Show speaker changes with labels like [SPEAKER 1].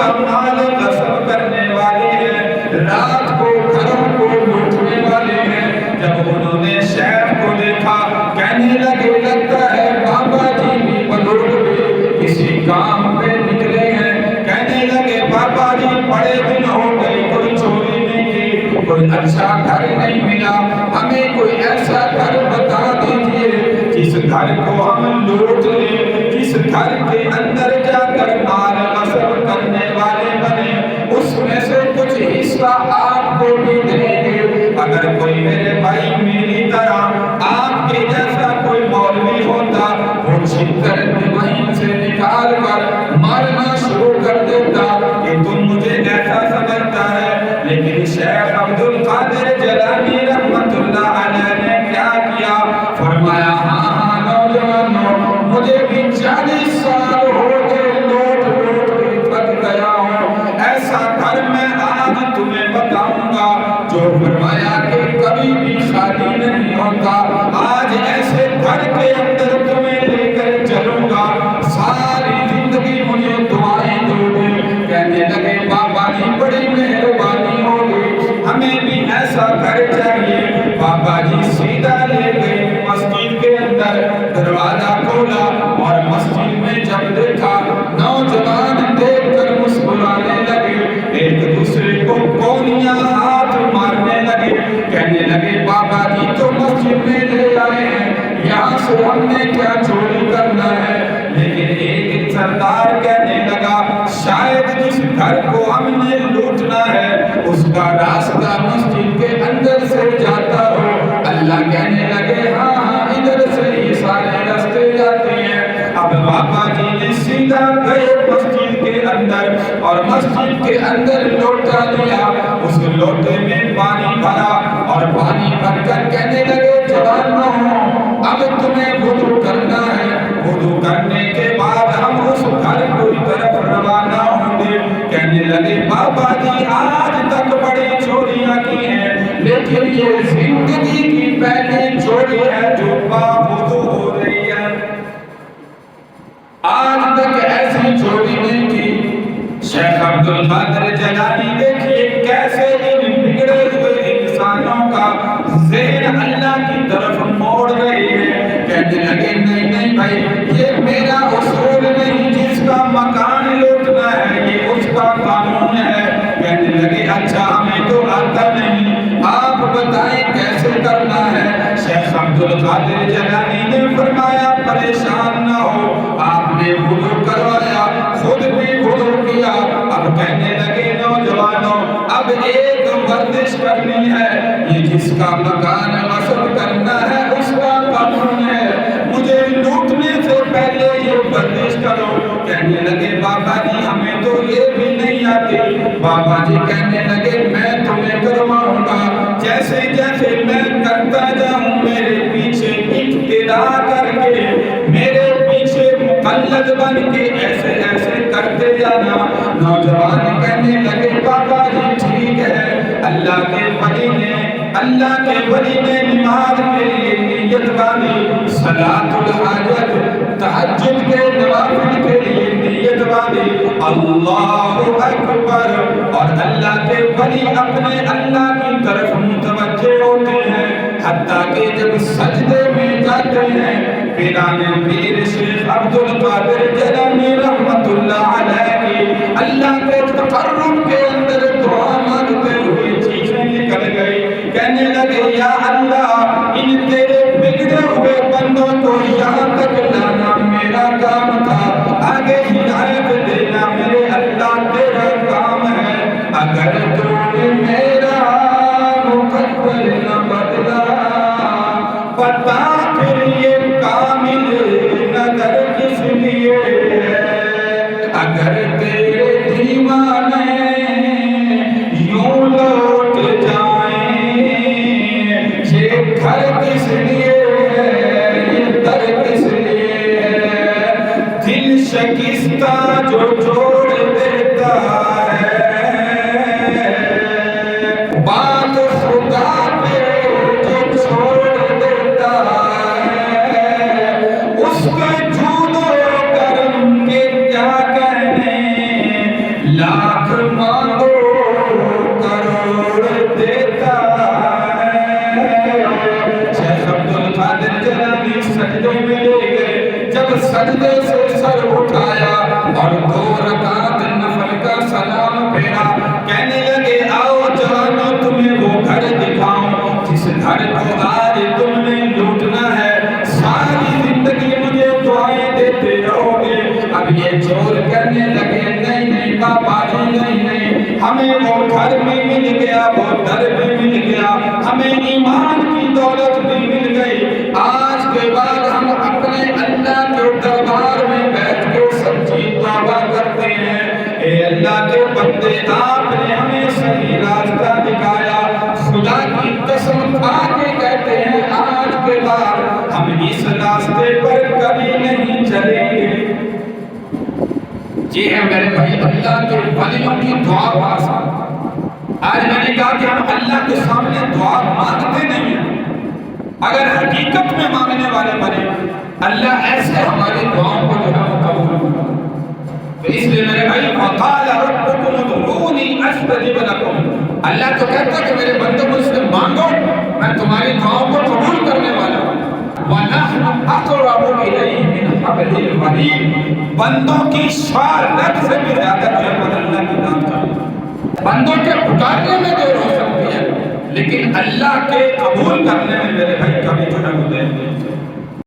[SPEAKER 1] کا مال غصب کرنے والے ہیں، رات کو گھروں کو لوٹنے والے ہیں۔ جب انہوں نے شیخ کو دیکھا کہنے لگے لگتا ہے بابا جی بھی بلوٹ بھی کسی کام پہ نکلے ہیں۔ کہنے لگے بابا جی بڑے دن ہو گئے کوئی چوری نہیں کی، کوئی اچھا گھر نہیں ملا، ہمیں کوئی ایسا گھر بتا دیجئے جس گھر کو ہم لوٹ لیں، جس گھر کے اندر جا کر مال غصب کرنے والے بنے، اس میں سے کچھ حصہ آپ کو بھی دیں گے۔ اگر کوئی میرے بھائی میری طرح آپ کے جیسا کوئی مولوی ہوتا، وہ چھکر وہیں سے نکال کر مارنا شروع کر دیتا کہ تم مجھے ایسا سمجھتا ہے۔ لیکن شیخ عبد القادر جیلانی رحمت اللہ علیہ نے کیا کیا؟ فرمایا ہاں نوجوانوں، مجھے بھی 40 سال ہو گئے لوٹ لوٹ کے تھک گیا ہوں، ایسا گھر میں آج تمہیں بتاؤں گا جو فرمایا کہ کبھی بھی خالی نہیں ہوتا۔ آج ایسے گھر کے اندر تمہیں لے کر چلوں گا، ساری زندگی مجھے دعائیں دو گے۔ کہنے لگے بابا جی بڑی مہربانی ہوگی، ہمیں بھی ایسا گھر چاہیے۔ بابا جی سیدھا لے گئے مسجد کے اندر، دروازہ کھولا اور مسجد میں جب دیکھا نوجوان دیکھ کر مسکرانے لگے، ایک دوسرے کو کونیاں ہاتھ مارنے لگے۔ کہنے لگے بابا جی تو مسجد میں لے آئے ہیں، یہاں سے ہم نے کیا چوری کرنا ہے؟ لیکن ایک سردار کہنے لگا شاید جس گھر کو ہم نے لوٹنا ہے اس کا راستہ مسجد کے اندر سے جاتا ہو۔ اللہ کہنے لگے ہاں ہاں ادھر سے یہ سارے راستے جاتے ہیں۔ اب بابا جی نے سیدھا گئے مسجد کے اندر اور مسجد کے اندر لوٹا لیا، اس لوٹے میں پانی بھرا اور پانی بھر کر کہنے لگے جوانوں اب تمہیں وضو کرنا ہے، وضو کرنے کے بعد ہم اس گھر کی طرف روانہ ہوں گے۔ کہنے لگے بابا جی آج تک بڑی چوریاں کی ہیں، لیکن یہ زندگی کی پہلی چوری ہے جو باوضو ہو رہی ہے، آج تک ایسی چوری نہیں کی۔ شیخ عبد القادر جیلانی دیکھیے کیسے ان بگڑے ہوئے انسانوں کا ذہن اللہ کی طرف موڑ رہے ہیں۔ کہنے لگے نہیں نہیں بھائی یہ میرا اصول نہیں، جس کا مکان لوٹنا ہے یہ اس کا قانون ہے۔ کہنے لگے اچھا ہمیں تو آتا نہیں، آپ بتائیں کیسے کرنا ہے؟ شیخ عبد القادر جیلانی نے فرمایا پریشان نہ ہو، آپ نے وضو کروایا، خود بھی وضو کیا، اب کہنے لگے نوجوانوں اب ایک ورزش کرنی ہے، یہ جس کا مکان غصب کرنا ہے اس کا قانون ہے، مجھے لوٹنے سے پہلے یہ ورزش کرو۔ کہنے لگے بابا جی ہمیں تو یہ بھی نہیں آتی۔ بابا جی کہنے لگے میں تمہیں کرواؤں گا، جیسے جیسے میں کرتا جاؤں میرے پیچھے اقتدا کر کے، میرے پیچھے مقلد بن کے ایسے ایسے کرتے جانا۔ نوجوان کہنے لگے بابا جی ٹھیک ہے۔ اللہ کے ولی نے نماز کے لیے نیت باندھی، صلاۃ الحاجت تہجد کے نوافل کے لیے نیت باندھی، اللہ اکبر، اور اللہ کے ولی اپنے اللہ کی طرف متوجہ ہوتے ہیں، حتیٰ کہ جب سجدے میں جاتے ہیں پیران پیر شیخ عبد القادر جیلانی رحمت اللہ علیہ کی اللہ کے تقرب کے اندر دعا مانگتے ہوئے چیخیں نکل گئی۔ کہنے لگے یا اللہ ان تیرے بگڑے ہوئے بندوں کو یہاں تک لانا میرا کام تھا، آگے ہدایت دینا میرے اللہ تیرا کام ہے، اگر تو نے میرا مقدر نہ بدلا بتا پھر یہ کامل نظر کس لیے ہے، اگر تیرے دیوانے یوں لوٹ جائیں یہ گھر کس لیے ہے، یہ در کس لیے ہے، دل شکستہ جو جوڑ دیتا ہے، بات خدا پہ جو چھوڑ دیتا ہے، اس کے جود و کرم کے کیا کہنے، لاکھ مانگو کروڑ دیتا ہے۔ شیخ عبد القادر جیلانی سجدے میں لے گئے، جب سجدے سے سر اٹھایا اور 2 رکعت نفل کا سلام پھیرا، کہنے لگے آؤ جوانو تمہیں وہ گھر دکھاؤں جس گھر کو آج تم نے لوٹنا ہے، ساری زندگی مجھے دعائیں دیتے رہو گے۔ اب یہ چور کرنے لگے نہیں نہیں بابا جی نہیں، ہمیں وہ گھر بھی مل گیا، وہ در بھی مل گیا، ہمیں ایمان کی دولت بھی مل گئی، آج کے بعد ہم اپنے اللہ کے دربار میں بیٹھ کے سچی توبہ کرتے ہیں۔ اے اللہ کے بندے آپ نے ہمیں صحیح راستہ دکھایا، خدا کی قسم کھا کے کہتے ہیں آج کے بعد ہم اس راستے پر کبھی نہیں چلیں گے۔ جی ہے میرے بھائی، اللہ کے ولیوں کی دعا پاس۔ آج میں نے کہا کہ ہم اللہ کے سامنے دعا مانگتے نہیں ہیں، اگر حقیقت میں مانگنے والے بنے اللہ ایسے ہماری دعاؤں کو جو ہے وہ قبول کرتا ہے۔ تو اس لیے میرے بھائی وقال ربکم ادعونی استجب لکم، اللہ تو کہتا ہے کہ میرے بندوں مجھ سے مانگو میں تمہاری دعاؤں کو قبول کرنے والا ہوں۔ وَنَحْنُ أَقْرَبُ إِلَيْهِ مِنْ حَبْلِ الْوَرِيدِ، بندوں کی شعر رگ سے بھی زیادہ جو ہے اللہ کی نام کریں۔ بندوں کے پکارنے میں دیر ہو سکتی ہے لیکن اللہ کے قبول کرنے میں میرے بھائی کبھی جو ہے وہ دیر نہیں۔